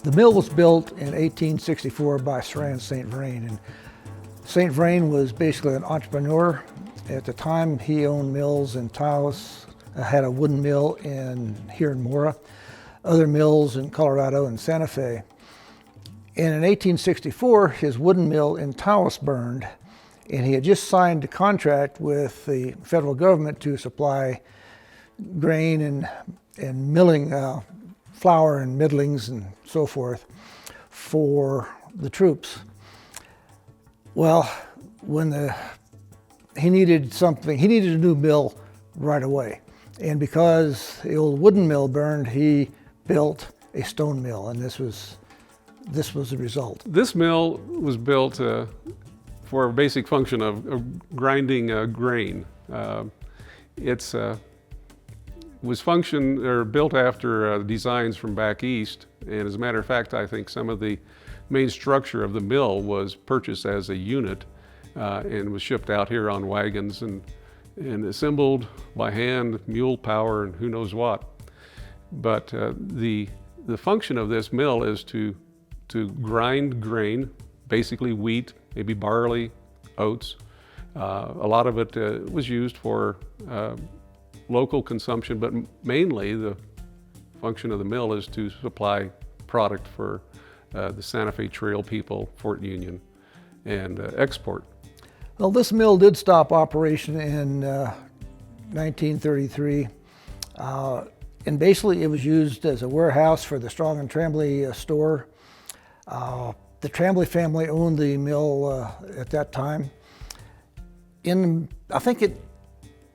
The mill was built in 1864 by Sir and St. Vrain, and St. Vrain was basically an entrepreneur. At the time, he owned mills in Taos, had a wooden mill here in Mora, other mills in Colorado and Santa Fe. And in 1864, his wooden mill in Taos burned, and he had just signed a contract with the federal government to supply grain and milling, flour and middlings and so forth for the troops. Well, when he needed a new mill right away. And because the old wooden mill burned, he built a stone mill, and this was the result. This mill was built for a basic function of grinding grain. It was built after designs from back east, and as a matter of fact, I think some of the main structure of the mill was purchased as a unit and was shipped out here on wagons and assembled by hand, mule power, and who knows what. But the function of this mill is to grind grain, basically wheat, maybe barley, oats. A lot of it was used for local consumption, but mainly the function of the mill is to supply product for the Santa Fe Trail people, Fort Union, and export. Well, this mill did stop operation in 1933, and basically it was used as a warehouse for the Strong and Tremblay store. The Tremblay family owned the mill at that time. I think it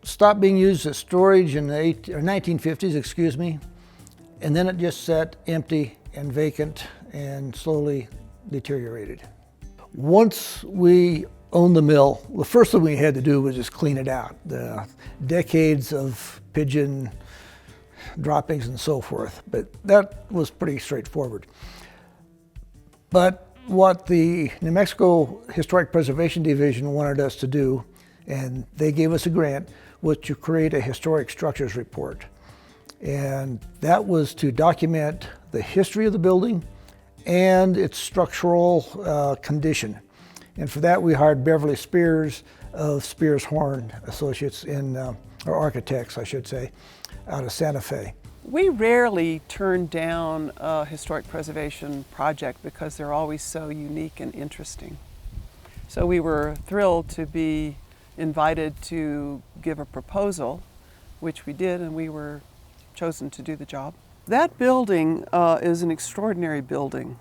stopped being used as storage in the 1950s, excuse me, and then it just sat empty and vacant and slowly deteriorated. Once we owned the mill, the first thing we had to do was just clean it out. The decades of pigeon droppings and so forth, but that was pretty straightforward. But what the New Mexico Historic Preservation Division wanted us to do, and they gave us a grant, was to create a historic structures report. And that was to document the history of the building and its structural condition. And for that, we hired Beverly Spears of Spears Horn Associates or architects, I should say, out of Santa Fe. We rarely turn down a historic preservation project because they're always so unique and interesting. So we were thrilled to be invited to give a proposal, which we did, and we were chosen to do the job. That building is an extraordinary building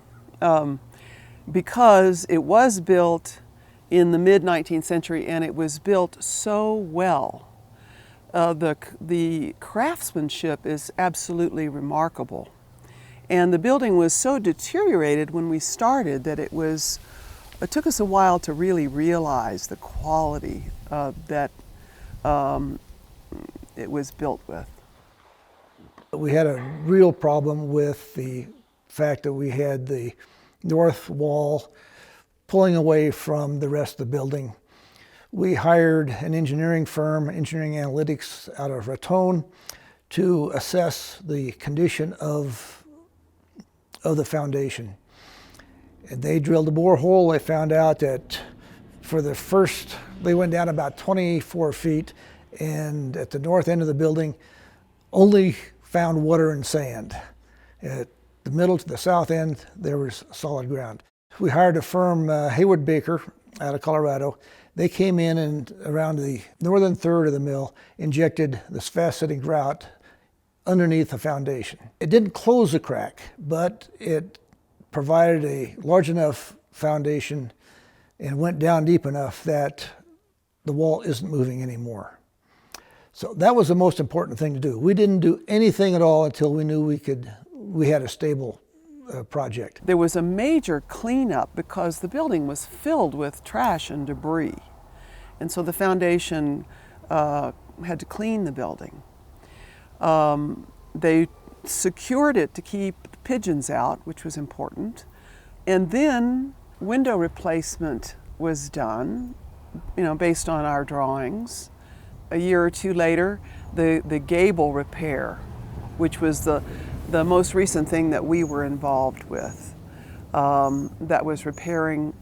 because it was built in the mid-19th century, and it was built so well. The craftsmanship is absolutely remarkable. And the building was so deteriorated when we started that it took us a while to really realize the quality that it was built with. We had a real problem with the fact that we had the north wall pulling away from the rest of the building. We hired an engineering firm, Engineering Analytics, out of Raton, to assess the condition of the foundation. And they drilled a borehole. They found out that they went down about 24 feet, and at the north end of the building, only found water and sand. At the middle to the south end, there was solid ground. We hired a firm, Hayward Baker, out of Colorado. They came in and around the northern third of the mill, injected this fast-setting grout underneath the foundation. It didn't close the crack, but it provided a large enough foundation and went down deep enough that the wall isn't moving anymore. So that was the most important thing to do. We didn't do anything at all until we knew we had a stable project. There was a major cleanup because the building was filled with trash and debris. And so the foundation had to clean the building. They secured it to keep pigeons out, which was important. And then window replacement was done, based on our drawings. A year or two later, the gable repair, which was the The most recent thing that we were involved with that was repairing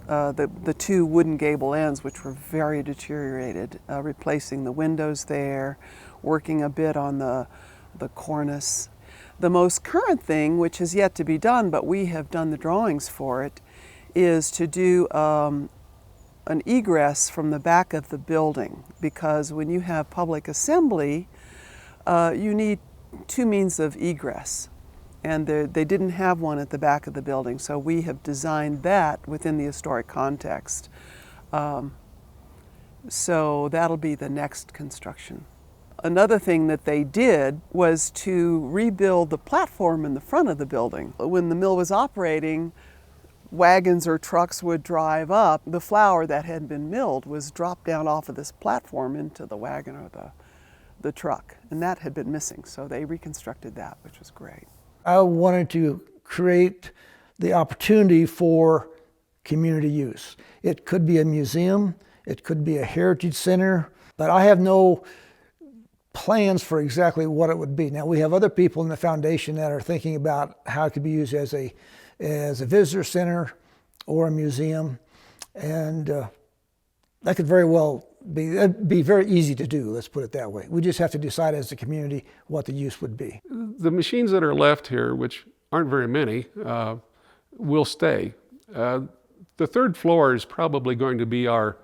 the two wooden gable ends, which were very deteriorated, replacing the windows there, working a bit on the cornice. The most current thing, which is yet to be done, but we have done the drawings for it, is to do an egress from the back of the building, because when you have public assembly, you need two means of egress, and they didn't have one at the back of the building, so we have designed that within the historic context. So that'll be the next construction. Another thing that they did was to rebuild the platform in the front of the building. When the mill was operating, wagons or trucks would drive up. The flour that had been milled was dropped down off of this platform into the wagon or the truck, and that had been missing, so they reconstructed that, which was great. I wanted to create the opportunity for community use. It could be a museum, it could be a heritage center, but I have no plans for exactly what it would be. Now, we have other people in the foundation that are thinking about how it could be used as a visitor center or a museum, and that could very well be, it'd be very easy to do, let's put it that way. We just have to decide as a community what the use would be. The machines that are left here, which aren't very many, will stay. The third floor is probably going to be our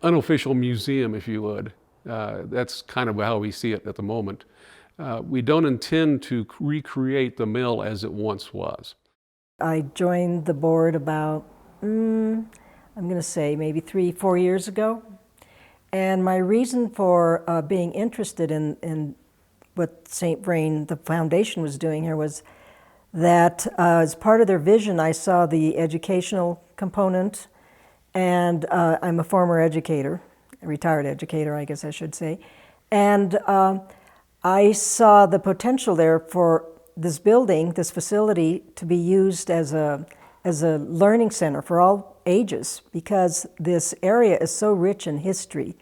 unofficial museum, if you would. That's kind of how we see it at the moment. We don't intend to recreate the mill as it once was. I joined the board about, I'm going to say maybe 3-4 years ago. And my reason for being interested in what St. Vrain, the foundation, was doing here was that as part of their vision, I saw the educational component, and I'm a former educator, a retired educator, I guess I should say, and I saw the potential there for this building, this facility, to be used as a learning center for all ages, because this area is so rich in history.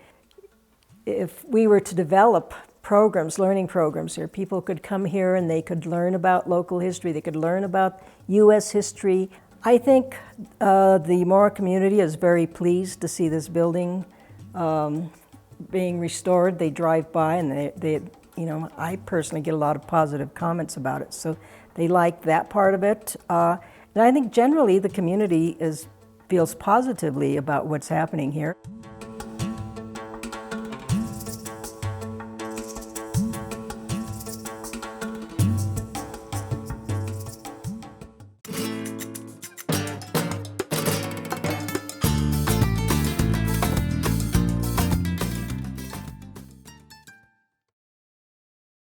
If we were to develop programs, learning programs here, people could come here and they could learn about local history, they could learn about U.S. history. I think the Mora community is very pleased to see this building being restored. They drive by and they you know, I personally get a lot of positive comments about it, so they like that part of it. And I think generally the community feels positively about what's happening here.